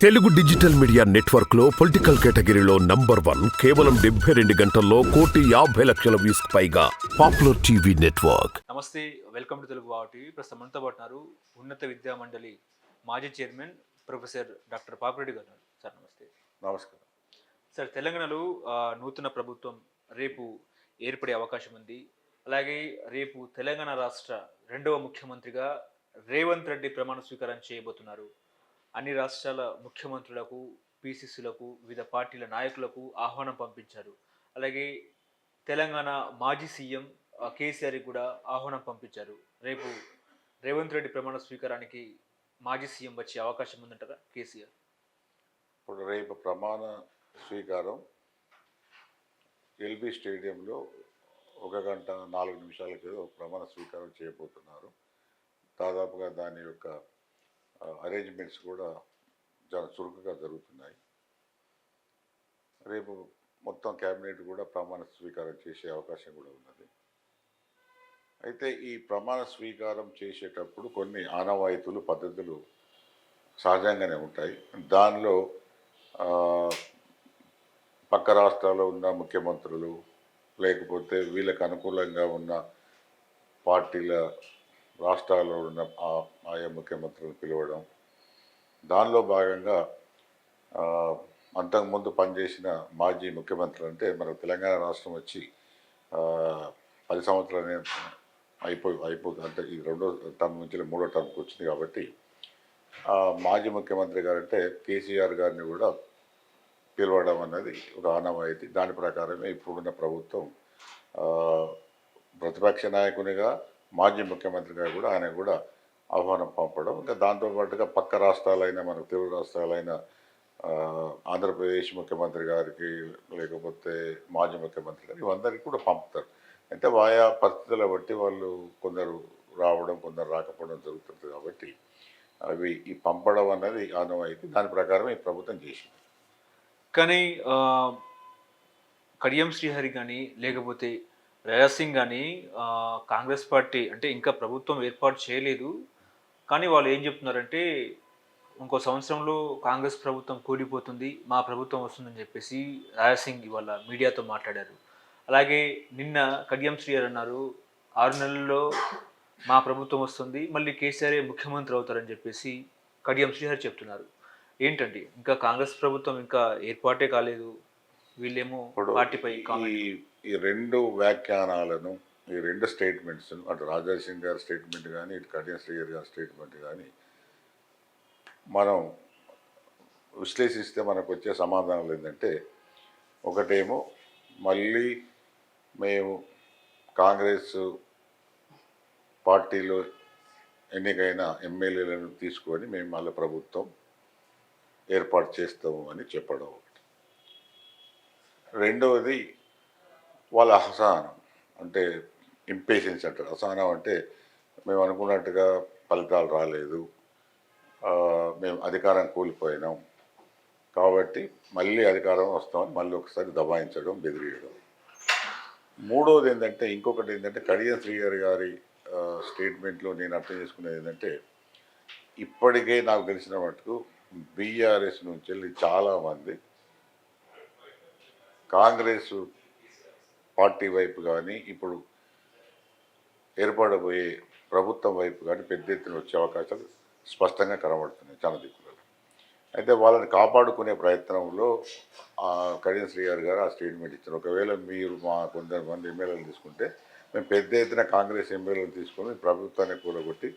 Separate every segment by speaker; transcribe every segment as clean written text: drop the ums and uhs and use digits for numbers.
Speaker 1: Telugu digital media network లో political కేటగిరీలో number 1 కేవలం 72 గంటల్లో 1,50,00,000 వ్యూస్ పైగా పాపులర్ టీవీ నెట్వర్క్.
Speaker 2: నమస్తే, welcome to Telugu wow TV. ప్రస్తుతం మనతో పాటు ఉన్నారు ఉన్నత విద్యా మండలి మాజీ చైర్మన్ ప్రొఫెసర్ డాక్టర్ పాపిరెడ్డి గారు. సార్ నమస్తే.
Speaker 3: నమస్కారం.
Speaker 2: సార్, తెలంగాణలో నూతన ప్రభుత్వం రేపు ఏర్పడే అవకాశం ఉంది. అలాగే రేపు తెలంగాణ రాష్ట్ర రెండవ ముఖ్యమంత్రిగా రేవంత్ రెడ్డి ప్రమాణ స్వీకారం చేయబోతున్నారు. అన్ని రాష్ట్రాల ముఖ్యమంత్రులకు, పిసిసిలకు, వివిధ పార్టీల నాయకులకు ఆహ్వానం పంపించారు. అలాగే తెలంగాణ మాజీ సీఎం కేసీఆర్కి కూడా ఆహ్వానం పంపించారు. రేపు రేవంత్ రెడ్డి ప్రమాణ స్వీకారానికి మాజీ సీఎం వచ్చే అవకాశం ఉందంటారా కేసీఆర్?
Speaker 3: ఇప్పుడు రేపు ప్రమాణ స్వీకారం ఎల్బీ స్టేడియంలో 1 గంట 4 నిమిషాలకి ప్రమాణ స్వీకారం చేయబోతున్నారు. దాదాపుగా దాని యొక్క అరేంజ్మెంట్స్ కూడా చాలా చురుకుగా జరుగుతున్నాయి. రేపు మొత్తం క్యాబినెట్ కూడా ప్రమాణ స్వీకారం చేసే అవకాశం కూడా ఉన్నది. అయితే ఈ ప్రమాణ స్వీకారం చేసేటప్పుడు కొన్ని ఆనవాయితీలు, పద్ధతులు సహజంగానే ఉంటాయి. దానిలో పక్క రాష్ట్రాల్లో ఉన్న ముఖ్యమంత్రులు, లేకపోతే వీళ్ళకి అనుకూలంగా ఉన్న పార్టీల రాష్ట్రాల్లో ఉన్న ఆయా ముఖ్యమంత్రులను పిలవడం, దానిలో భాగంగా అంతకుముందు పనిచేసిన మాజీ ముఖ్యమంత్రులు, అంటే మనకు తెలంగాణ రాష్ట్రం వచ్చి 10 సంవత్సరాలు అయిపోతుంది, అంటే ఈ 2వ టర్మ్ నుంచి 3వ టర్మ్కి వచ్చింది. కాబట్టి మాజీ ముఖ్యమంత్రి గారు అంటే కేసీఆర్ గారిని కూడా పిలవడం అన్నది ఒక ఆనవాయితీ. దాని ప్రకారమే ఇప్పుడున్న ప్రభుత్వం ప్రతిపక్ష నాయకునిగా, మాజీ ముఖ్యమంత్రిగా కూడా ఆయన కూడా ఆహ్వానం పంపడం, ఇంకా దాంతోపాటుగా పక్క రాష్ట్రాలైన, మనకు తెలుగు రాష్ట్రాలైన ఆంధ్రప్రదేశ్ ముఖ్యమంత్రి గారికి, లేకపోతే మాజీ ముఖ్యమంత్రి గారు, ఇవందరికీ కూడా పంపుతారు. అంటే ఆయా పరిస్థితుల బట్టి వాళ్ళు కొందరు రావడం, కొందరు రాకపోవడం జరుగుతుంది. కాబట్టి అవి ఈ పంపడం అన్నది ఆనవాయితీ. దాని ప్రకారం ఈ ప్రభుత్వం చేసింది.
Speaker 2: కానీ కడియం శ్రీహరి కానీ, లేకపోతే రాజాసింగ్ కానీ కాంగ్రెస్ పార్టీ అంటే ఇంకా ప్రభుత్వం ఏర్పాటు చేయలేదు. కానీ వాళ్ళు ఏం చెప్తున్నారంటే ఇంకో సంవత్సరంలో కాంగ్రెస్ ప్రభుత్వం కూలిపోతుంది, మా ప్రభుత్వం వస్తుందని చెప్పేసి రాజాసింగ్ ఇవాళ మీడియాతో మాట్లాడారు. అలాగే నిన్న కడియం శ్రీహరి అన్నారు, 6 నెలల్లో మా ప్రభుత్వం వస్తుంది, మళ్ళీ కేసీఆర్ ముఖ్యమంత్రి అవుతారని చెప్పేసి కడియం శ్రీహరి చెప్తున్నారు. ఏంటండి, ఇంకా కాంగ్రెస్ ప్రభుత్వం ఇంకా ఏర్పాటే కాలేదు, వీళ్ళేమో పార్టీపై
Speaker 3: ఈ 2 వ్యాఖ్యానాలను, ఈ 2 స్టేట్మెంట్స్, అటు రాజాసింగ్ గారి స్టేట్మెంట్ కానీ, ఇటు కడియం శ్రీహరి గారి స్టేట్మెంట్ కానీ మనం విశ్లేషిస్తే మనకు వచ్చే సమాధానాలు ఏంటంటే, ఒకటేమో మళ్ళీ మేము కాంగ్రెస్ పార్టీలో ఎన్నికైన ఎమ్మెల్యేలను తీసుకొని మేము మళ్ళీ ప్రభుత్వం ఏర్పాటు చేస్తాము అని చెప్పడం ఒకటి. రెండవది వాళ్ళ అసహనం, అంటే ఇంపేషెన్స్ అంటారు. అసహనం అంటే మేము అనుకున్నట్టుగా ఫలితాలు రాలేదు, మేము అధికారం కోల్పోయినాం, కాబట్టి మళ్ళీ అధికారం వస్తామని మళ్ళీ ఒకసారి దబాయించడం, బెదిరియడం. మూడవది ఏంటంటే, ఇంకొకటి ఏంటంటే, కడియం శ్రీహరి గారి స్టేట్మెంట్లో నేను అర్థం చేసుకునేది ఏంటంటే, ఇప్పటికే నాకు తెలిసిన మటుకు బీఆర్ఎస్ నుంచి వెళ్ళి చాలామంది కాంగ్రెస్ పార్టీ వైపు కానీ, ఇప్పుడు ఏర్పడబోయే ప్రభుత్వం వైపు కానీ పెద్ద ఎత్తున వచ్చే అవకాశాలు స్పష్టంగా కనబడుతున్నాయి చాలా దిక్కులలో. అయితే వాళ్ళని కాపాడుకునే ప్రయత్నంలో కడియం శ్రీహరి గారు ఆ స్టేట్మెంట్ ఇచ్చారు. ఒకవేళ మీరు మా కొంతమంది ఎమ్మెల్యేలు తీసుకుంటే మేము పెద్ద ఎత్తున కాంగ్రెస్ ఎమ్మెల్యేలు తీసుకొని ప్రభుత్వాన్ని కూలగొట్టి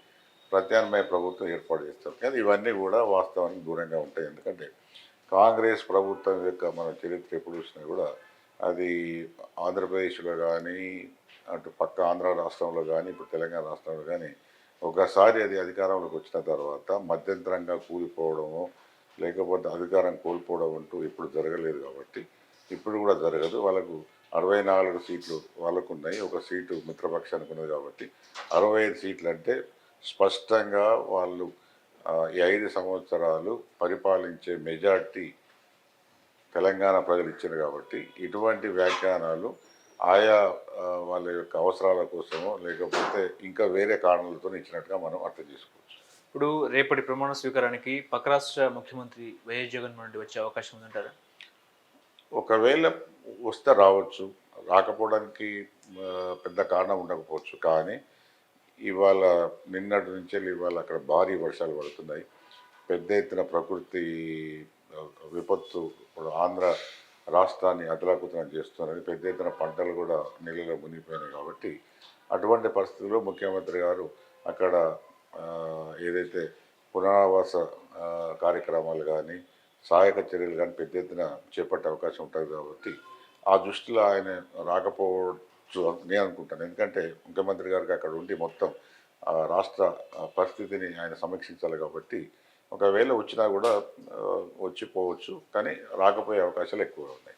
Speaker 3: ప్రత్యామ్నాయ ప్రభుత్వం ఏర్పాటు చేస్తాం. కానీ ఇవన్నీ కూడా వాస్తవానికి దూరంగా ఉంటాయి. ఎందుకంటే కాంగ్రెస్ ప్రభుత్వం యొక్క మన చరిత్ర ఎప్పుడు చూసినా కూడా అది ఆంధ్రప్రదేశ్లో కానీ, అటు పక్క ఆంధ్ర రాష్ట్రంలో కానీ, ఇప్పుడు తెలంగాణ రాష్ట్రంలో కానీ ఒకసారి అది అధికారంలోకి వచ్చిన తర్వాత మధ్యంతరంగా కూలిపోవడము, లేకపోతే అధికారం కోల్పోవడం అంటూ ఇప్పుడు జరగలేదు. కాబట్టి ఇప్పుడు కూడా జరగదు. వాళ్ళకు 64 సీట్లు వాళ్ళకు ఉన్నాయి, 1 సీటు మిత్రపక్షానికి ఉన్నది. కాబట్టి 65 సీట్లు అంటే స్పష్టంగా వాళ్ళు ఈ 5 సంవత్సరాలు పరిపాలించే మెజార్టీ తెలంగాణ ప్రజలు ఇచ్చారు. కాబట్టి ఇటువంటి వ్యాఖ్యానాలు ఆయా వాళ్ళ యొక్క అవసరాల కోసమో, లేకపోతే ఇంకా వేరే కారణాలతో ఇచ్చినట్టుగా మనం అర్థం చేసుకోవచ్చు.
Speaker 2: ఇప్పుడు రేపటి ప్రమాణ స్వీకారానికి పక్క రాష్ట్ర ముఖ్యమంత్రి వైఎస్ జగన్మోహన్ రెడ్డి వచ్చే అవకాశం ఉందంటారా?
Speaker 3: ఒకవేళ వస్తే రావచ్చు, రాకపోవడానికి పెద్ద కారణం ఉండకపోవచ్చు. కానీ ఇవాళ నిన్నటి నుంచి ఇవాళ అక్కడ భారీ వర్షాలు పడుతున్నాయి. పెద్ద ఎత్తున ప్రకృతి ఆ, విపత్తు ఇప్పుడు ఆంధ్ర రాష్ట్రాన్ని అతలాకుతలం చేస్తున్నారని, పెద్ద ఎత్తున పంటలు కూడా నీళ్ళలో మునిగిపోయినాయి. కాబట్టి అటువంటి పరిస్థితుల్లో ముఖ్యమంత్రి గారు అక్కడ ఆ, ఏదైతే పునరావాస కార్యక్రమాలు కానీ సహాయక చర్యలు కానీ పెద్ద ఎత్తున చేపట్టే అవకాశం ఉంటుంది. కాబట్టి ఆ దృష్టిలో ఆయన రాకపోవచ్చు అని నేను అనుకుంటాను. ఎందుకంటే ముఖ్యమంత్రి గారికి అక్కడ ఉండి మొత్తం రాష్ట్ర పరిస్థితిని ఆయన సమీక్షించాలి. కాబట్టి ఒకవేళ వచ్చినా కూడా వచ్చిపోవచ్చు, కానీ రాకపోయే అవకాశాలు ఎక్కువ ఉన్నాయి.